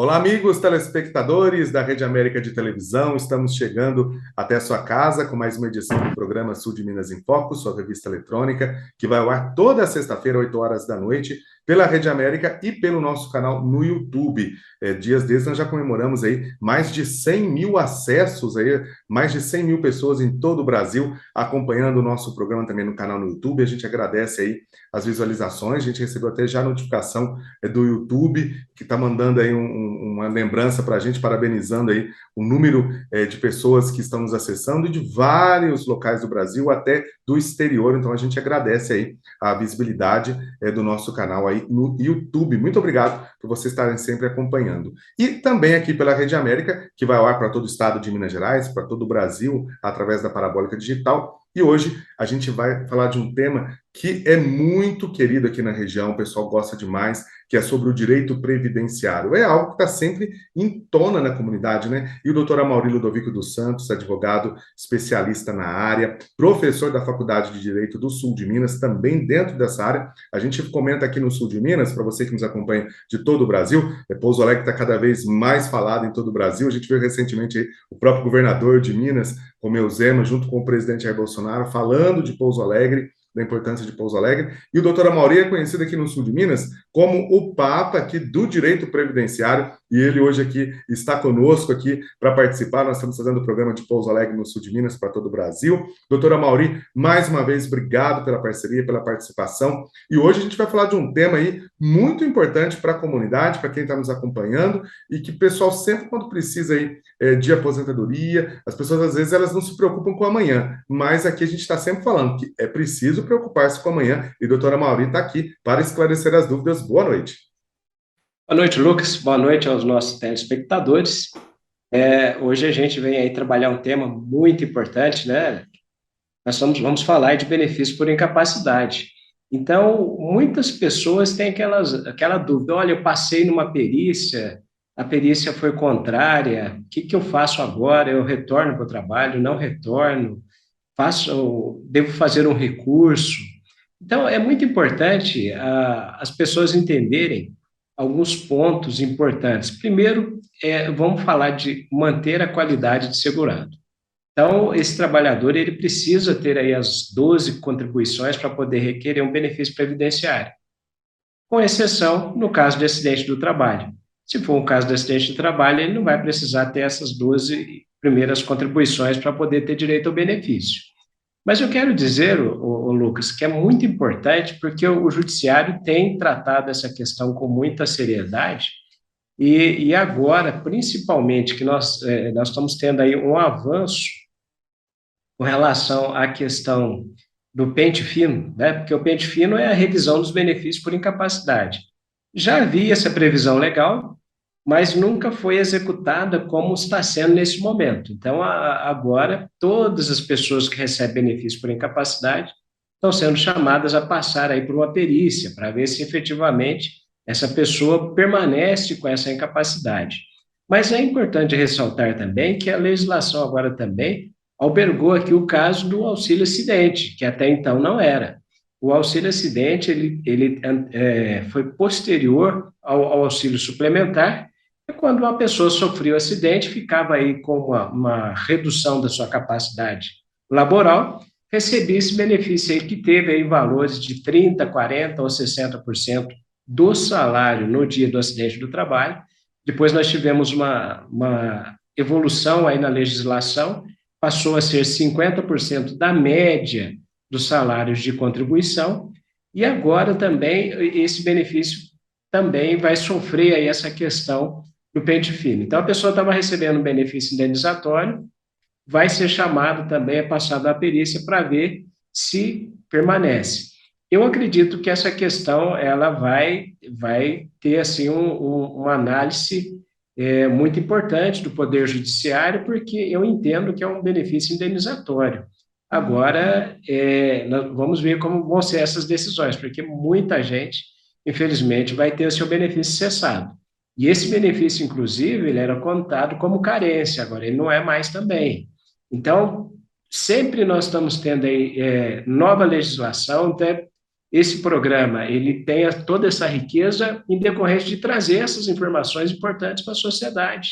Olá, amigos telespectadores da Rede América de Televisão. Estamos chegando até a sua casa com mais uma edição do programa Sul de Minas em Foco, sua revista eletrônica, que vai ao ar toda sexta-feira, 8 horas da noite, pela Rede América e pelo nosso canal no YouTube. Dias desses nós já comemoramos aí mais de 100 mil acessos, aí, mais de 100 mil pessoas em todo o Brasil acompanhando o nosso programa também no canal no YouTube. A gente agradece aí as visualizações, a gente recebeu até já a notificação do YouTube, que está mandando aí uma lembrança para a gente, parabenizando aí o número de pessoas que estão nos acessando e de vários locais do Brasil, até do exterior. Então a gente agradece aí a visibilidade do nosso canal aí no YouTube. Muito obrigado por vocês estarem sempre acompanhando. E também aqui pela Rede América, que vai ao ar para todo o estado de Minas Gerais, para todo o Brasil, através da Parabólica Digital. E hoje a gente vai falar de um tema que é muito querido aqui na região, o pessoal gosta demais, que é sobre o direito previdenciário. É algo que está sempre em tona na comunidade, né? E o doutor Amaury Ludovico dos Santos, advogado especialista na área, professor da Faculdade de Direito do Sul de Minas, também dentro dessa área. A gente comenta aqui no Sul de Minas, para você que nos acompanha de todo o Brasil, Pouso Alegre está cada vez mais falado em todo o Brasil. A gente viu recentemente aí o próprio governador de Minas, Romeu Zema, junto com o presidente Jair Bolsonaro, falando de Pouso Alegre, da importância de Pouso Alegre. E o doutor Amaury é conhecido aqui no sul de Minas como o Papa aqui do direito previdenciário, e ele hoje aqui está conosco aqui para participar. Nós estamos fazendo o programa de Pouso Alegre no sul de Minas para todo o Brasil. Doutor Amaury, mais uma vez, obrigado pela parceria, pela participação. E hoje a gente vai falar de um tema aí muito importante para a comunidade, para quem está nos acompanhando, e que o pessoal sempre, quando precisa aí de aposentadoria, as pessoas às vezes elas não se preocupam com amanhã, mas aqui a gente está sempre falando que é preciso preocupar-se com amanhã, e a doutora Mauri está aqui para esclarecer as dúvidas. Boa noite. Boa noite, Lucas. Boa noite aos nossos telespectadores. Hoje a gente vem aí trabalhar um tema muito importante, né? Nós vamos falar de benefício por incapacidade. Então, muitas pessoas têm aquela dúvida: olha, eu passei numa perícia, a perícia foi contrária, o que eu faço agora? Eu retorno para o trabalho? Não retorno? Devo fazer um recurso? Então, é muito importante as pessoas entenderem alguns pontos importantes. Primeiro, vamos falar de manter a qualidade de segurado. Então, esse trabalhador ele precisa ter aí as 12 contribuições para poder requerer um benefício previdenciário, com exceção no caso de acidente do trabalho. Se for um caso de acidente do trabalho, ele não vai precisar ter essas 12 primeiras contribuições para poder ter direito ao benefício. Mas eu quero dizer, Lucas, que é muito importante porque o judiciário tem tratado essa questão com muita seriedade e agora, principalmente, que nós estamos tendo aí um avanço com relação à questão do pente fino, né? Porque o pente fino é a revisão dos benefícios por incapacidade. Já havia essa previsão legal, mas nunca foi executada como está sendo nesse momento. Então, agora, todas as pessoas que recebem benefício por incapacidade estão sendo chamadas a passar aí por uma perícia, para ver se efetivamente essa pessoa permanece com essa incapacidade. Mas é importante ressaltar também que a legislação agora também albergou aqui o caso do auxílio acidente, que até então não era. O auxílio acidente ele foi posterior ao auxílio suplementar, e quando uma pessoa sofreu acidente, ficava aí com uma redução da sua capacidade laboral, recebia esse benefício aí que teve aí valores de 30, 40 ou 60% do salário no dia do acidente do trabalho. Depois nós tivemos uma evolução aí na legislação, passou a ser 50% da média dos salários de contribuição, e agora também esse benefício também vai sofrer aí essa questão do pente fino. Então, a pessoa estava recebendo um benefício indenizatório, vai ser chamado também a passar da perícia para ver se permanece. Eu acredito que essa questão ela vai ter assim uma análise muito importante do Poder Judiciário, porque eu entendo que é um benefício indenizatório. Agora, nós vamos ver como vão ser essas decisões, porque muita gente, infelizmente, vai ter o seu benefício cessado. E esse benefício, inclusive, ele era contado como carência, agora ele não é mais também. Então, sempre nós estamos tendo aí nova legislação, esse programa ele tenha toda essa riqueza em decorrência de trazer essas informações importantes para a sociedade.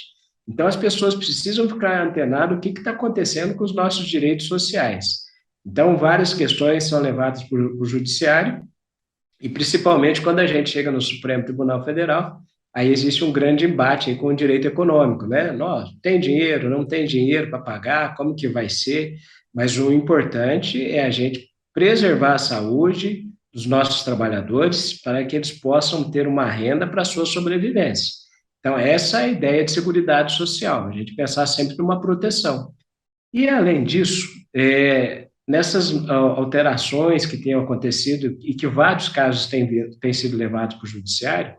Então, as pessoas precisam ficar antenadas do que está acontecendo com os nossos direitos sociais. Então, várias questões são levadas para o judiciário, e principalmente quando a gente chega no Supremo Tribunal Federal, aí existe um grande embate com o direito econômico, né? Nós, tem dinheiro, não tem dinheiro para pagar, como que vai ser? Mas o importante é a gente preservar a saúde dos nossos trabalhadores para que eles possam ter uma renda para a sua sobrevivência. Então, essa é a ideia de seguridade social, a gente pensar sempre numa proteção. E, além disso, nessas alterações que têm acontecido e que vários casos têm sido levados para o judiciário,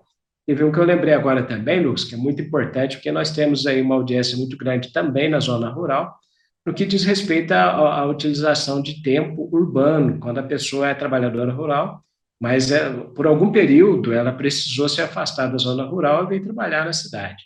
teve um que eu lembrei agora também, Lucas, que é muito importante, porque nós temos aí uma audiência muito grande também na zona rural, no que diz respeito à utilização de tempo urbano, quando a pessoa é trabalhadora rural, mas por algum período ela precisou se afastar da zona rural e veio trabalhar na cidade.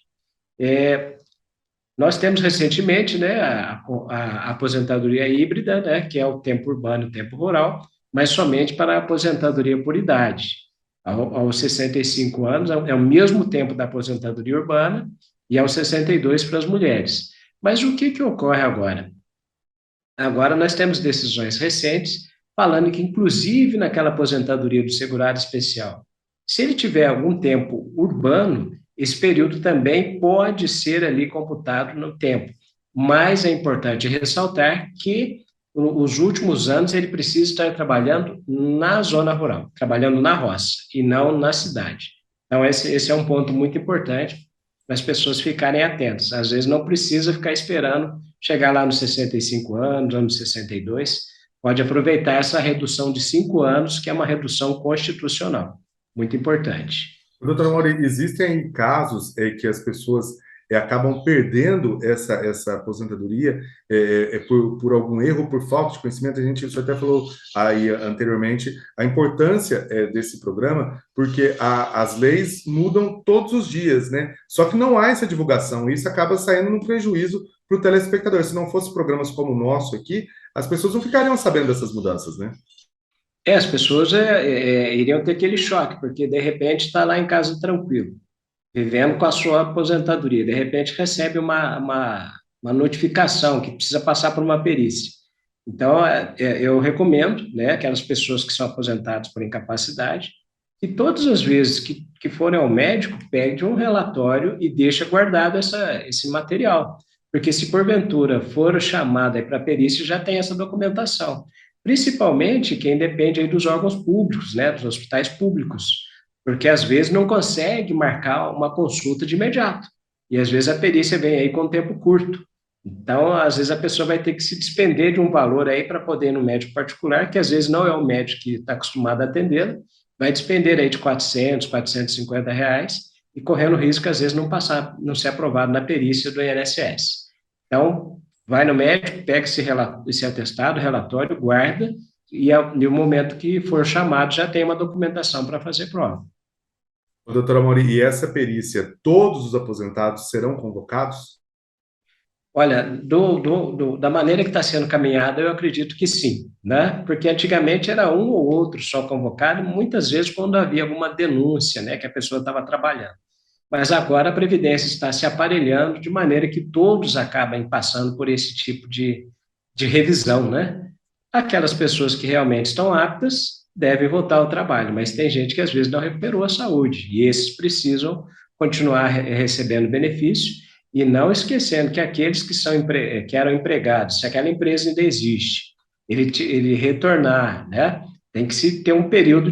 Nós temos recentemente, né, a aposentadoria híbrida, né, que é o tempo urbano e o tempo rural, mas somente para a aposentadoria por idade. Aos 65 anos, é o mesmo tempo da aposentadoria urbana, e aos 62 para as mulheres. Mas o que ocorre agora? Agora nós temos decisões recentes falando que, inclusive naquela aposentadoria do segurado especial, se ele tiver algum tempo urbano, esse período também pode ser ali computado no tempo. Mas é importante ressaltar que os últimos anos ele precisa estar trabalhando na zona rural, trabalhando na roça e não na cidade. Então esse é um ponto muito importante para as pessoas ficarem atentas. Às vezes não precisa ficar esperando chegar lá nos 65 anos, ou nos 62, pode aproveitar essa redução de 5 anos, que é uma redução constitucional, muito importante. Doutor Mauri, existem casos que as pessoas acabam perdendo essa aposentadoria por algum erro, por falta de conhecimento. A gente isso até falou aí anteriormente, a importância desse programa, porque as leis mudam todos os dias, né? Só que não há essa divulgação, e isso acaba saindo num prejuízo para o telespectador. Se não fosse programas como o nosso aqui, as pessoas não ficariam sabendo dessas mudanças, né? As pessoas iriam ter aquele choque, porque de repente está lá em casa tranquilo, vivendo com a sua aposentadoria, de repente recebe uma notificação que precisa passar por uma perícia. Então, eu recomendo, né, aquelas pessoas que são aposentadas por incapacidade, que todas as vezes que forem ao médico, pegue um relatório e deixe guardado esse material. Porque se porventura for chamada para a perícia, já tem essa documentação. Principalmente quem depende aí dos órgãos públicos, né, dos hospitais públicos, porque às vezes não consegue marcar uma consulta de imediato. E às vezes a perícia vem aí com tempo curto. Então, às vezes a pessoa vai ter que se despender de um valor aí para poder ir no médico particular, que às vezes não é o médico que está acostumado a atendê-la, vai despender aí de 400, R$ 450 e correndo risco, às vezes, não ser aprovado na perícia do INSS. Então, vai no médico, pega esse atestado, relatório, guarda, e no momento que for chamado, já tem uma documentação para fazer prova. Doutora Mauri, e essa perícia, todos os aposentados serão convocados? Olha, da maneira que está sendo caminhada, eu acredito que sim, né? Porque antigamente era um ou outro só convocado, muitas vezes quando havia alguma denúncia, né, que a pessoa estava trabalhando. Mas agora a Previdência está se aparelhando de maneira que todos acabem passando por esse tipo de revisão, né? Aquelas pessoas que realmente estão aptas devem voltar ao trabalho, mas tem gente que às vezes não recuperou a saúde, e esses precisam continuar recebendo benefício, e não esquecendo que aqueles que eram empregados, se aquela empresa ainda existe, ele retornar, né? Tem que se ter um período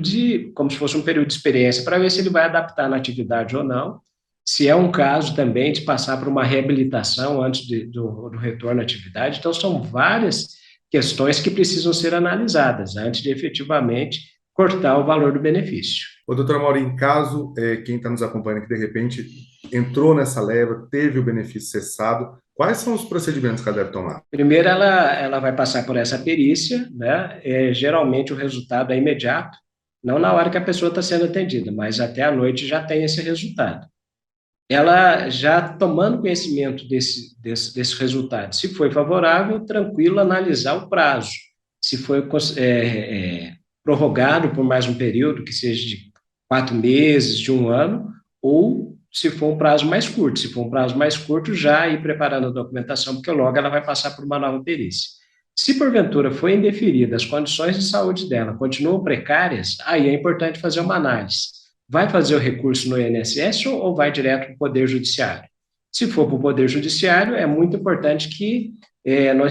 como se fosse um período de experiência, para ver se ele vai adaptar na atividade ou não. Se é um caso também de passar por uma reabilitação antes do retorno à atividade. Então, são várias questões que precisam ser analisadas antes de efetivamente cortar o valor do benefício. Doutora Mauri, em caso, quem está nos acompanhando que de repente entrou nessa leva, teve o benefício cessado, quais são os procedimentos que ela deve tomar? Primeiro, ela vai passar por essa perícia, né? Geralmente o resultado é imediato, não na hora que a pessoa está sendo atendida, mas até à noite já tem esse resultado. Ela já tomando conhecimento desse resultado, se foi favorável, tranquilo, analisar o prazo. Se foi prorrogado por mais um período, que seja de 4 meses, de um ano, ou se for um prazo mais curto. Se for um prazo mais curto, já ir preparando a documentação, porque logo ela vai passar por uma nova perícia. Se porventura for indeferida, as condições de saúde dela continuam precárias, aí é importante fazer uma análise. Vai fazer o recurso no INSS ou vai direto para o Poder Judiciário? Se for para o Poder Judiciário, é muito importante que nós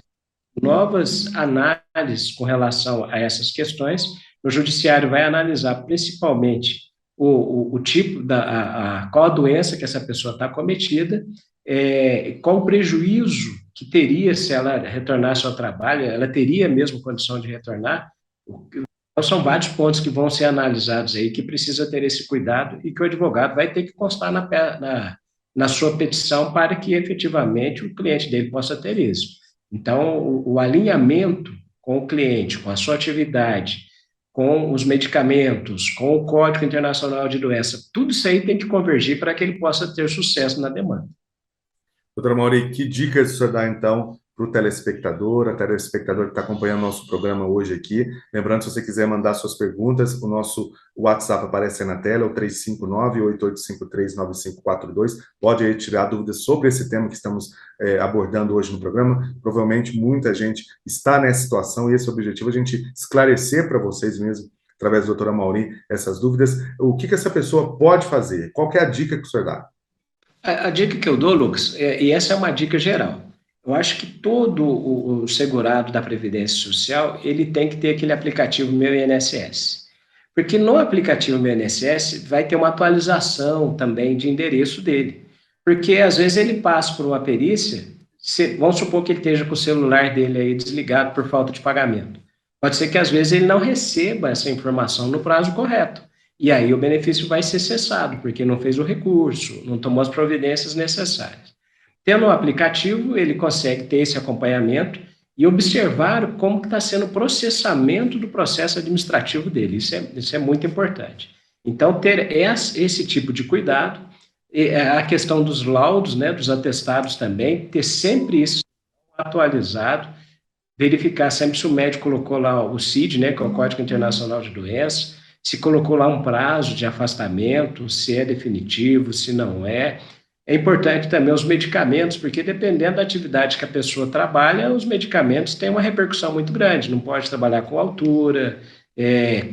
novas análises com relação a essas questões. O Judiciário vai analisar principalmente o tipo qual a doença que essa pessoa está cometida, qual o prejuízo que teria se ela retornasse ao trabalho, ela teria mesmo condição de retornar. Então, são vários pontos que vão ser analisados aí, que precisa ter esse cuidado e que o advogado vai ter que constar na sua petição para que efetivamente o cliente dele possa ter isso. Então, o alinhamento com o cliente, com a sua atividade, com os medicamentos, com o Código Internacional de Doença, tudo isso aí tem que convergir para que ele possa ter sucesso na demanda. Doutora Mauri, que dicas o senhor dá, então, para o telespectador, a telespectador que está acompanhando nosso programa hoje aqui? Lembrando, se você quiser mandar suas perguntas, o nosso WhatsApp aparece aí na tela, o 359-8853-9542. Pode aí tirar dúvidas sobre esse tema que estamos abordando hoje no programa. Provavelmente muita gente está nessa situação e esse é o objetivo, a gente esclarecer para vocês mesmo, através da doutora Mauri, essas dúvidas. O que essa pessoa pode fazer? Qual que é a dica que o senhor dá? A dica que eu dou, Lucas, e essa é uma dica geral, eu acho que todo o segurado da Previdência Social, ele tem que ter aquele aplicativo Meu INSS. Porque no aplicativo Meu INSS vai ter uma atualização também de endereço dele. Porque às vezes ele passa por uma perícia, vamos supor que ele esteja com o celular dele aí desligado por falta de pagamento. Pode ser que às vezes ele não receba essa informação no prazo correto. E aí o benefício vai ser cessado, porque não fez o recurso, não tomou as providências necessárias. Tendo um aplicativo, ele consegue ter esse acompanhamento e observar como está sendo o processamento do processo administrativo dele. Isso é muito importante. Então, ter esse tipo de cuidado, a questão dos laudos, né, dos atestados também, ter sempre isso atualizado, verificar sempre se o médico colocou lá o CID, né, que é o Código Internacional de Doenças, se colocou lá um prazo de afastamento, se é definitivo, se não é. É importante também os medicamentos, porque dependendo da atividade que a pessoa trabalha, os medicamentos têm uma repercussão muito grande. Não pode trabalhar com altura,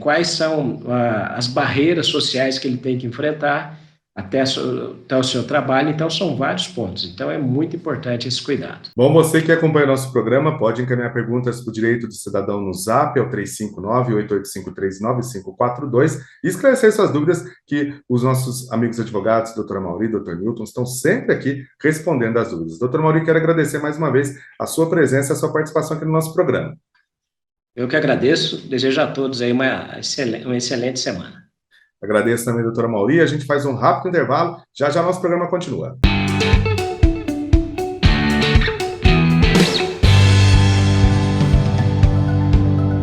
quais são as barreiras sociais que ele tem que enfrentar até o seu trabalho. Então, são vários pontos. Então, é muito importante esse cuidado. Bom, você que acompanha o nosso programa, pode encaminhar perguntas para o Direito do Cidadão no Zap, é o 359-8853-9542, e esclarecer suas dúvidas, que os nossos amigos advogados, doutora Mauri e doutor Newton, estão sempre aqui respondendo as dúvidas. Doutor Mauri, quero agradecer mais uma vez a sua presença e a sua participação aqui no nosso programa. Eu que agradeço, desejo a todos aí uma excelente semana. Agradeço também, doutora Mauri. A gente faz um rápido intervalo. Já já nosso programa continua.